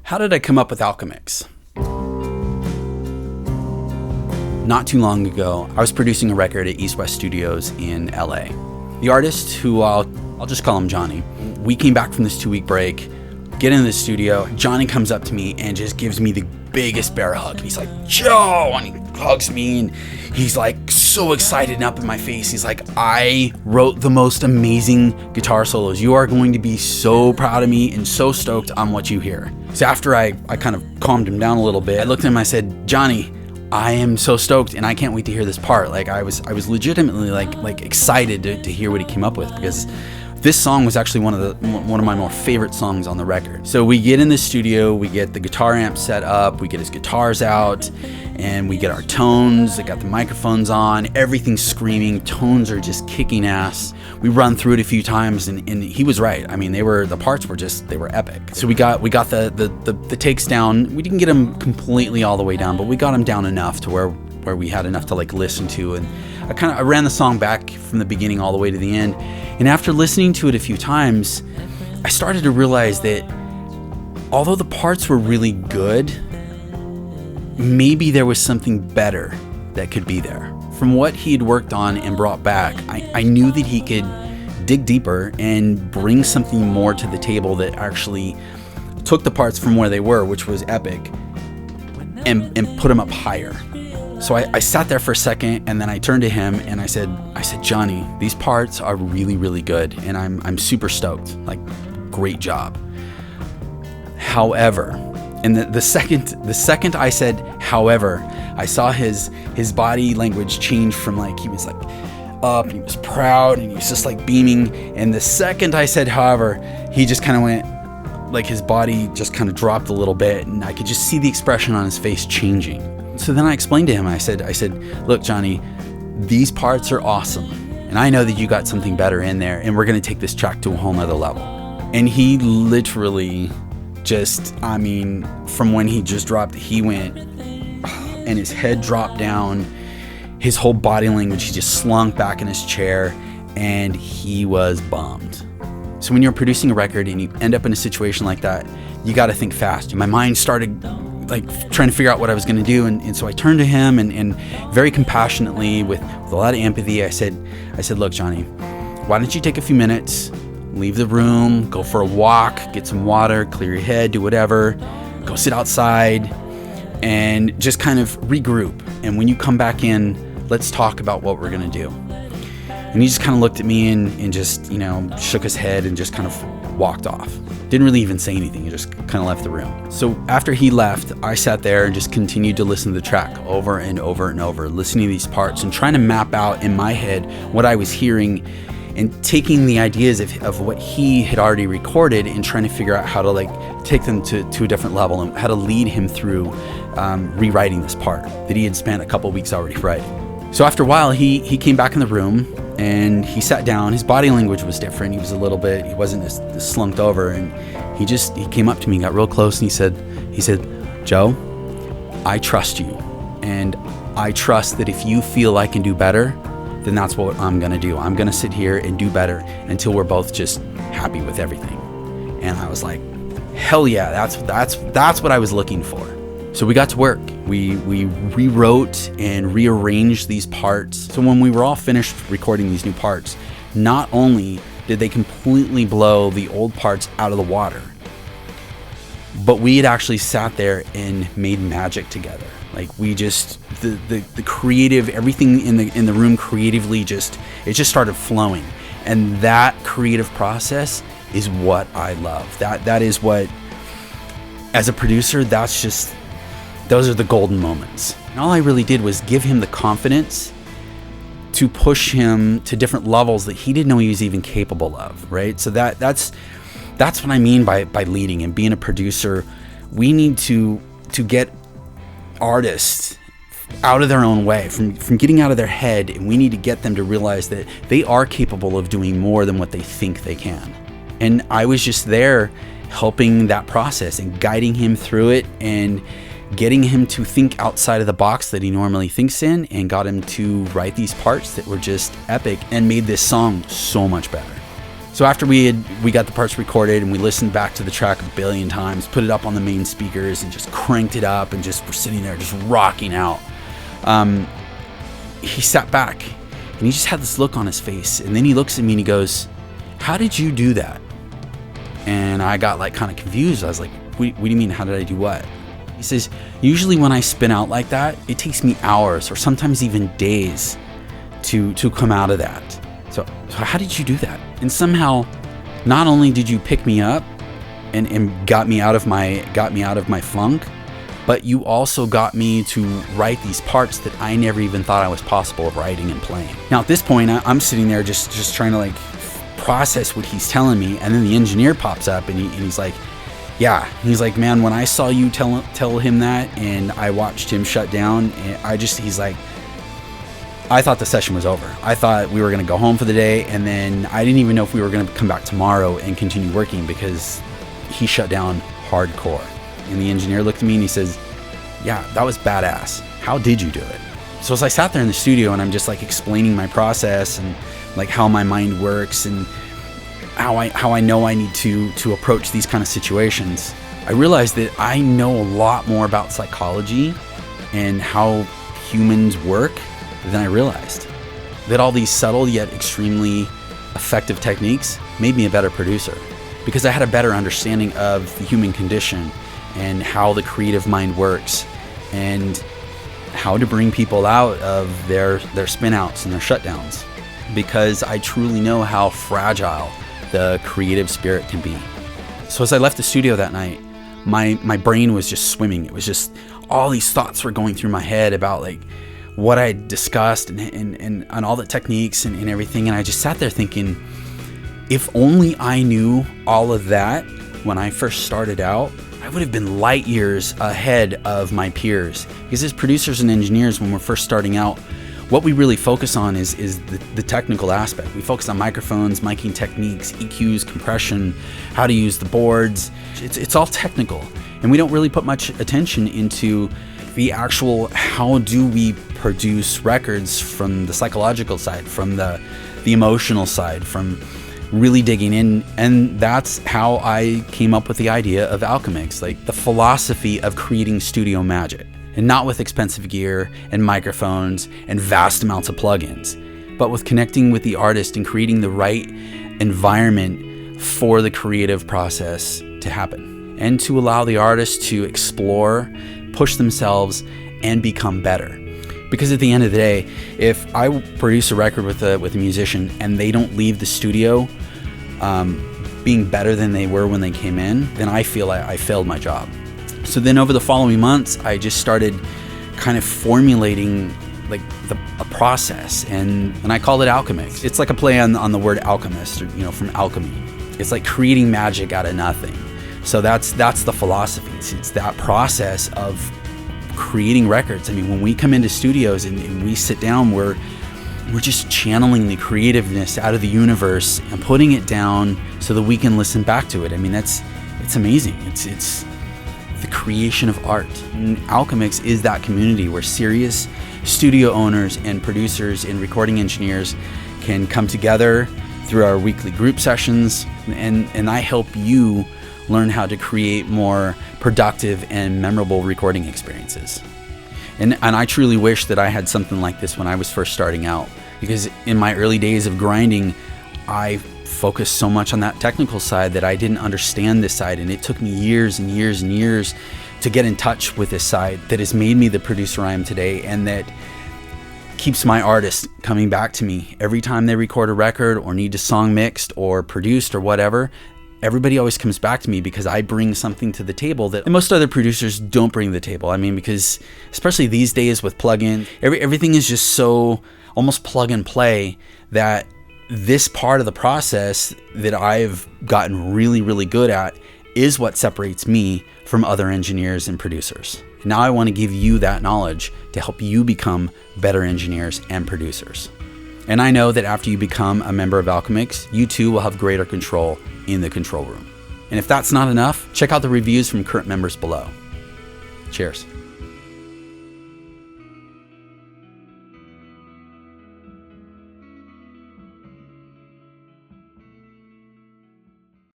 How did I come up with Alchemix? Not too long ago, I was producing a record at East West Studios in LA. The artist, who I'll just call him Johnny, we came back from this 2-week break, get in the studio. Johnny comes up to me and just gives me the biggest bear hug. He's like, Joe, and he hugs me and he's like so excited and up in my face. He's like, I wrote the most amazing guitar solos. You are going to be so proud of me and so stoked on what you hear. So after I kind of calmed him down a little bit, I looked at him and I said, Johnny, I am so stoked and I can't wait to hear this part. Like I was legitimately like excited to hear what he came up with, because this song was actually one of my more favorite songs on the record. So we get in the studio, we get the guitar amp set up, we get his guitars out, and we get our tones. I got the microphones on, everything's screaming, tones are just kicking ass. We run through it a few times, and he was right. I mean, the parts were they were epic. So we got the takes down. We didn't get them completely all the way down, but we got them down enough to where we had enough to like listen to. And I ran the song back from the beginning all the way to the end. And after listening to it a few times, I started to realize that although the parts were really good, maybe there was something better that could be there. From what he had worked on and brought back, I knew that he could dig deeper and bring something more to the table that actually took the parts from where they were, which was epic, and put them up higher. So I sat there for a second, and then I turned to him and I said, Johnny, these parts are really, really good, and I'm super stoked. Like, great job. However, and the second I said however, I saw his body language change from like, he was like up and he was proud and he was just like beaming. And the second I said however, he just kind of went, like his body just kind of dropped a little bit, and I could just see the expression on his face changing. So then I explained to him, I said, look, Johnny, these parts are awesome, and I know that you got something better in there, and we're going to take this track to a whole nother level. And he literally just, from when he just dropped, he went, and his head dropped down, his whole body language, he just slunk back in his chair, and he was bummed. So when you're producing a record and you end up in a situation like that, you got to think fast. My mind started like trying to figure out what I was going to do, and so I turned to him and very compassionately, with a lot of empathy, I said, look, Johnny, why don't you take a few minutes, leave the room, go for a walk, get some water, clear your head, do whatever, go sit outside, and just kind of regroup. And when you come back in, let's talk about what we're going to do. And he just kind of looked at me and just, shook his head and just kind of walked off. Didn't really even say anything. He just kind of left the room. So after he left, I sat there and just continued to listen to the track over and over and over, listening to these parts and trying to map out in my head what I was hearing, and taking the ideas of what he had already recorded and trying to figure out how to like take them to a different level and how to lead him through rewriting this part that he had spent a couple weeks already writing. So after a while, he came back in the room and he sat down. His body language was different. He wasn't as slumped over, and he came up to me, got real close, and he said, Joe, I trust you, and I trust that if you feel I can do better, then that's what I'm gonna do. I'm gonna sit here and do better until we're both just happy with everything. And I was like, hell yeah, that's what I was looking for. So we got to work. We rewrote and rearranged these parts. So when we were all finished recording these new parts, not only did they completely blow the old parts out of the water, but we had actually sat there and made magic together. Like we just, the creative, everything in the room creatively it just started flowing. And that creative process is what I love. That is what, as a producer, those are the golden moments. And all I really did was give him the confidence to push him to different levels that he didn't know he was even capable of, right? So that's what I mean by leading and being a producer. We need to get artists out of their own way, from getting out of their head, and we need to get them to realize that they are capable of doing more than what they think they can. And I was just there helping that process and guiding him through it and getting him to think outside of the box that he normally thinks in, and got him to write these parts that were just epic and made this song so much better. So after we got the parts recorded and we listened back to the track a billion times, put it up on the main speakers and just cranked it up and just were sitting there just rocking out, he sat back and he just had this look on his face. And then he looks at me and he goes, "How did you do that?" And I got like kind of confused. I was like, what do you mean, how did I do what? He says, "Usually when I spin out like that, it takes me hours or sometimes even days to come out of that. So how did you do that?" And somehow, not only did you pick me up and got me out of my funk, but you also got me to write these parts that I never even thought I was possible of writing and playing. Now at this point, I'm sitting there just trying to like process what he's telling me, and then the engineer pops up and he's like, "Yeah," he's like, "Man, when I saw you tell him that, and I watched him shut down, and he's like, I thought the session was over. I thought we were going to go home for the day, and then I didn't even know if we were going to come back tomorrow and continue working because he shut down hardcore." And the engineer looked at me and he says, "Yeah, that was badass. How did you do it?" So as I sat there in the studio and I'm just like explaining my process and like how my mind works and how I know I need to approach these kind of situations, I realized that I know a lot more about psychology and how humans work than I realized. That all these subtle yet extremely effective techniques made me a better producer because I had a better understanding of the human condition and how the creative mind works and how to bring people out of their spin outs and their shutdowns, because I truly know how fragile the creative spirit can be. So as I left the studio that night, my brain was just swimming. It was just all these thoughts were going through my head about like what I discussed and all the techniques and everything. And I just sat there thinking, if only I knew all of that when I first started out, I would have been light years ahead of my peers. Because as producers and engineers, when we're first starting out, what we really focus on is the technical aspect. We focus on microphones, miking techniques, EQs, compression, how to use the boards. It's all technical. And we don't really put much attention into the actual how do we produce records from the psychological side, from the emotional side, from really digging in. And that's how I came up with the idea of Alchemix, like the philosophy of creating studio magic. And not with expensive gear and microphones and vast amounts of plugins, but with connecting with the artist and creating the right environment for the creative process to happen, and to allow the artist to explore, push themselves, and become better. Because at the end of the day, if I produce a record with a musician and they don't leave the studio being better than they were when they came in, then I feel I failed my job. So then over the following months, I just started kind of formulating like a process, and I called it Alchemix. It's like a play on the word alchemist, or, from alchemy. It's like creating magic out of nothing. So that's the philosophy. It's that process of creating records. I mean, when we come into studios and we sit down, we're just channeling the creativeness out of the universe and putting it down so that we can listen back to it. I mean, it's amazing. It's the creation of art. And Alchemix is that community where serious studio owners and producers and recording engineers can come together through our weekly group sessions, and I help you learn how to create more productive and memorable recording experiences. And I truly wish that I had something like this when I was first starting out, because in my early days of grinding, I focused so much on that technical side that I didn't understand this side, and it took me years and years and years to get in touch with this side that has made me the producer I am today, and that keeps my artists coming back to me every time they record a record or need a song mixed or produced or whatever. Everybody always comes back to me because I bring something to the table that most other producers don't bring to the table. I mean, because especially these days with plugin, everything is just so almost plug and play, that this part of the process that I've gotten really, really good at is what separates me from other engineers and producers. Now I want to give you that knowledge to help you become better engineers and producers. And I know that after you become a member of Alchemix, you too will have greater control in the control room. And if that's not enough, check out the reviews from current members below. Cheers.